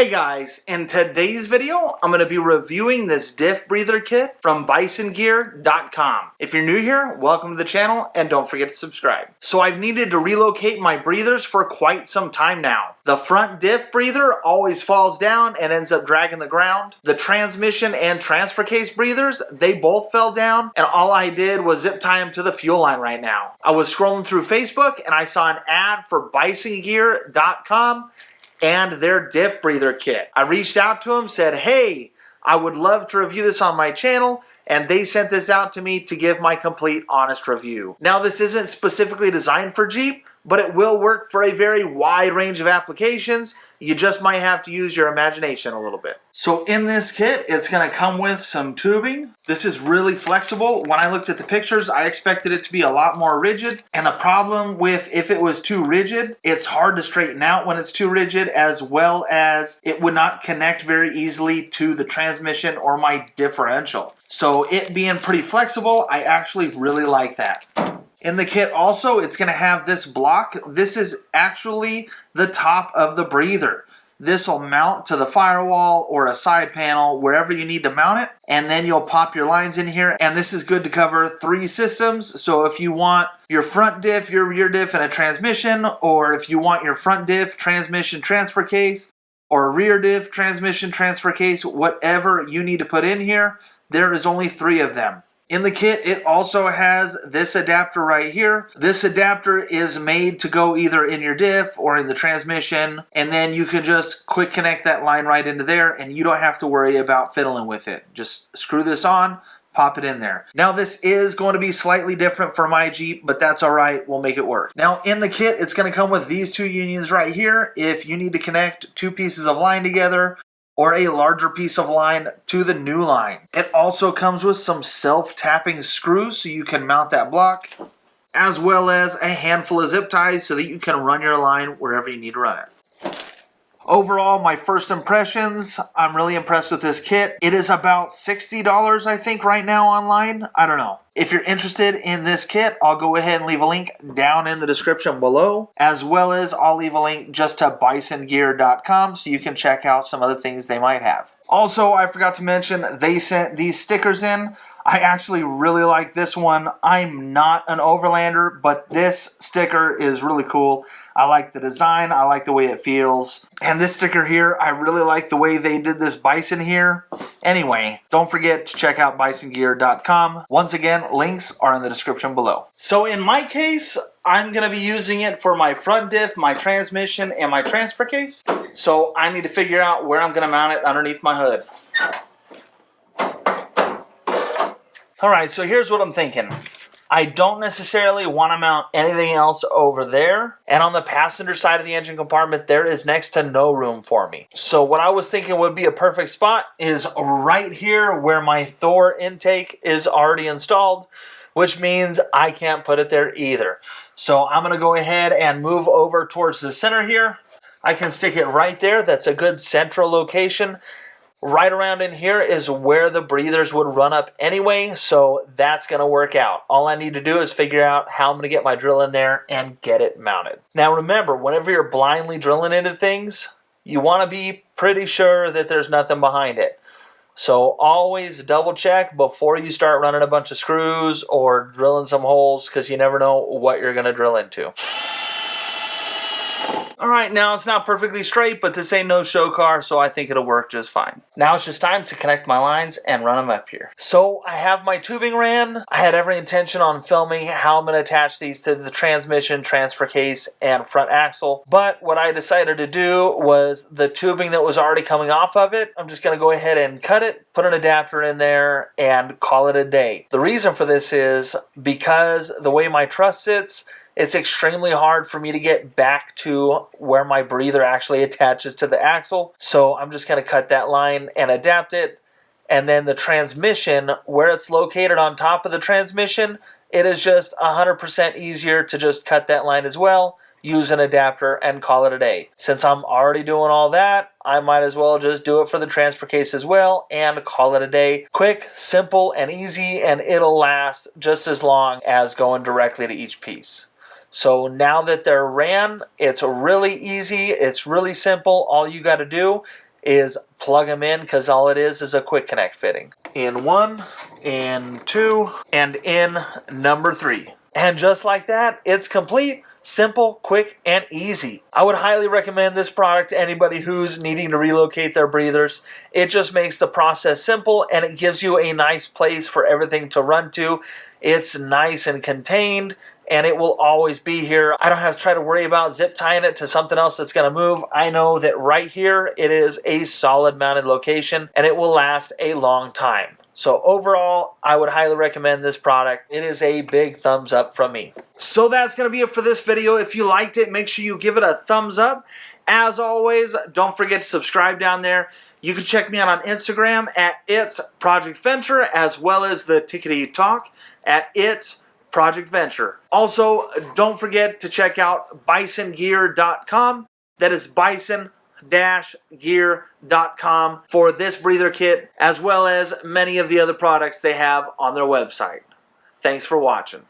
Hey guys, in today's video, I'm going to be reviewing this diff breather kit from bison-gear.com. If you're new here, welcome to the channel and don't forget to subscribe. So I've needed to relocate my breathers for quite some time now. The front diff breather always falls down and ends up dragging the ground. The transmission and transfer case breathers, they both fell down, and all I did was zip tie them to the fuel line right now. I was scrolling through Facebook and I saw an ad for bison-gear.com and their diff breather kit. I reached out to them, said, hey, I would love to review this on my channel, and they sent this out to me to give my complete honest review. Now, this isn't specifically designed for Jeep, but it will work for a very wide range of applications. You just might have to use your imagination a little bit. So in this kit, it's going to come with some tubing. This is really flexible. When I looked at the pictures, I expected it to be a lot more rigid. And the problem with if it was too rigid, it's hard to straighten out when it's too rigid, as well as it would not connect very easily to the transmission or my differential. So it being pretty flexible, I actually really like that. In the kit also, it's going to have this block. This is actually the top of the breather. This will mount to the firewall or a side panel, wherever you need to mount it. And then you'll pop your lines in here. And this is good to cover 3 systems. So if you want your front diff, your rear diff, and a transmission, or if you want your front diff, transmission, transfer case, or rear diff, transmission, transfer case, whatever you need to put in here, there is only 3 of them. In the kit, it also has this adapter right here. This adapter is made to go either in your diff or in the transmission, and then you can just quick connect that line right into there, and you don't have to worry about fiddling with it. Just screw this on, pop it in there. Now, this is going to be slightly different for my Jeep, but that's all right. We'll make it work. Now, in the kit, it's going to come with these 2 unions right here. If you need to connect 2 pieces of line together, or a larger piece of line to the new line. It also comes with some self-tapping screws so you can mount that block, as well as a handful of zip ties so that you can run your line wherever you need to run it. Overall, my first impressions, I'm really impressed with this kit. It is about $60, I think, right now online. I don't know. If you're interested in this kit, I'll go ahead and leave a link down in the description below, as well as I'll leave a link just to bison-gear.com so you can check out some other things they might have. Also, I forgot to mention, they sent these stickers in. I actually really like this one. I'm not an overlander, but this sticker is really cool. I like the design. I like the way it feels. And this sticker here, I really like the way they did this bison here. Anyway, don't forget to check out bison-gear.com. Once again, links are in the description below. So in my case, I'm going to be using it for my front diff, my transmission, and my transfer case. So I need to figure out where I'm going to mount it underneath my hood. Alright, so here's what I'm thinking. I don't necessarily want to mount anything else over there. And on the passenger side of the engine compartment, there is next to no room for me. So what I was thinking would be a perfect spot is right here where my Thor intake is already installed, which means I can't put it there either. So I'm going to go ahead and move over towards the center here. I can stick it right there. That's a good central location. Right around in here is where the breathers would run up anyway, so that's going to work out. All I need to do is figure out how I'm going to get my drill in there and get it mounted. Now remember, whenever you're blindly drilling into things, you want to be pretty sure that there's nothing behind it. So always double check before you start running a bunch of screws or drilling some holes, because you never know what you're going to drill into. Alright, now it's not perfectly straight, but this ain't no show car, so I think it'll work just fine. Now it's just time to connect my lines and run them up here. So I have my tubing ran. I had every intention on filming how I'm going to attach these to the transmission, transfer case, and front axle. But what I decided to do was the tubing that was already coming off of it, I'm just going to go ahead and cut it, put an adapter in there, and call it a day. The reason for this is because the way my truss sits, it's extremely hard for me to get back to where my breather actually attaches to the axle. So I'm just going to cut that line and adapt it. And then the transmission, where it's located on top of the transmission, it is just 100% easier to just cut that line as well, use an adapter, and call it a day. Since I'm already doing all that, I might as well just do it for the transfer case as well and call it a day. Quick, simple, and easy, and it'll last just as long as going directly to each piece. So now that they're ran, it's really easy, it's really simple. All you got to do is plug them in, because all it is a quick connect fitting. In 1, in 2, and in number 3. And just like that, it's complete, simple, quick, and easy. I would highly recommend this product to anybody who's needing to relocate their breathers. It just makes the process simple, and it gives you a nice place for everything to run to. It's nice and contained, and it will always be here. I don't have to try to worry about zip tying it to something else that's going to move. I know that right here it is a solid mounted location, and it will last a long time. So overall, I would highly recommend this product. It is a big thumbs up from me. So that's going to be it for this video. If you liked it, make sure you give it a thumbs up. As always, don't forget to subscribe down there. You can check me out on Instagram at It's Project Venture, as well as the Tickety Talk at It's Project Venture. Also, don't forget to check out bison-gear.com. That is bison-gear.com for this breather kit, as well as many of the other products they have on their website. Thanks for watching.